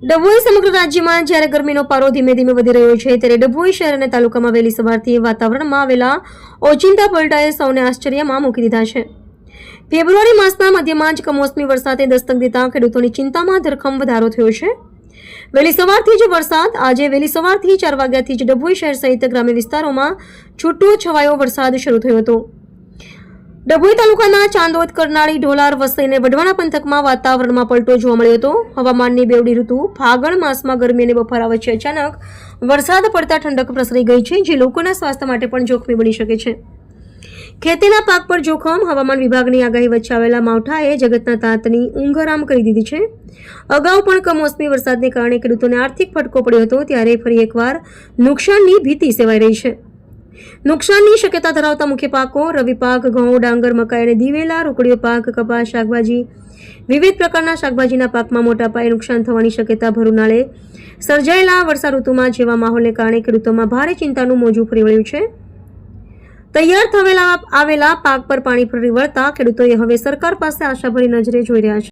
ડભોઈ સમગ્ર રાજ્યમાં જ્યારે ગરમીનો પારો ધીમે ધીમે વધી રહ્યો છે ત્યારે ડભોઈ શહેર અને તાલુકામાં વહેલી સવારથી વાતાવરણમાં આવેલા ઓચિંતા પલટાએ સૌને આશ્ચર્યમાં મૂકી દીધા છે। ફેબ્રુઆરી માસના મધ્યમાં જ કમોસમી વરસાદે દસ્તક દેતા ખેડૂતોની ચિંતામાં ધરખમ વધારો થયો છે। વહેલી સવારથી જ વરસાદ આજે વહેલી સવારથી 4 વાગ્યાથી જ ડભોઈ શહેર સહિત ગ્રામ્ય વિસ્તારોમાં છૂટો છવાયો વરસાદ શરૂ થયો હતો। ડભોઈ તાલુકાના ચાંદોદ, કરનાળી, ઢોલાર, વસઈ અને વઢવાણા પંથકમાં વાતાવરણમાં પલટો જોવા મળ્યો હતો। હવામાનની બેવડી ઋતુ ફાગણ માસમાં ગરમી અને બફારા વચ્ચે અચાનક વરસાદ પડતા ઠંડક પ્રસરી ગઈ છે, જે લોકોના સ્વાસ્થ્ય માટે પણ જોખમી બની શકે છે। ખેતીના પાક પર જોખમ હવામાન વિભાગની આગાહી વચ્ચે આવેલા માવઠાએ જગતના તાતની ઊંઘ હરામ કરી દીધી છે। અગાઉ પણ કમોસમી વરસાદને કારણે ખેડૂતોને આર્થિક ફટકો પડ્યો હતો, ત્યારે ફરી એકવાર નુકસાનની ભીતિ સેવાઈ રહી છે। નુકસાનની શક્યતા ધરાવતા મુખ્ય પાકો રવિ પાક, ઘઉં, ડાંગર, મકાઈ અને દિવેલા, રોકડીયો પાક, કપાસ, શાકભાજી, વિવિધ પ્રકારના શાકભાજીના પાકમાં મોટા પાયે નુકસાન થવાની શક્યતા ભરુનાળે સર્જાયેલા વર્ષા ઋતુમાં જેવા માહોલને કારણે ખેડૂતોમાં ભારે ચિંતાનું મોજું ફરી વળ્યું છે। તૈયાર આવેલા પાક પર પાણી ફરી વળતા ખેડૂતોએ હવે સરકાર પાસે આશાભરી નજરે જોઈ રહ્યા છે।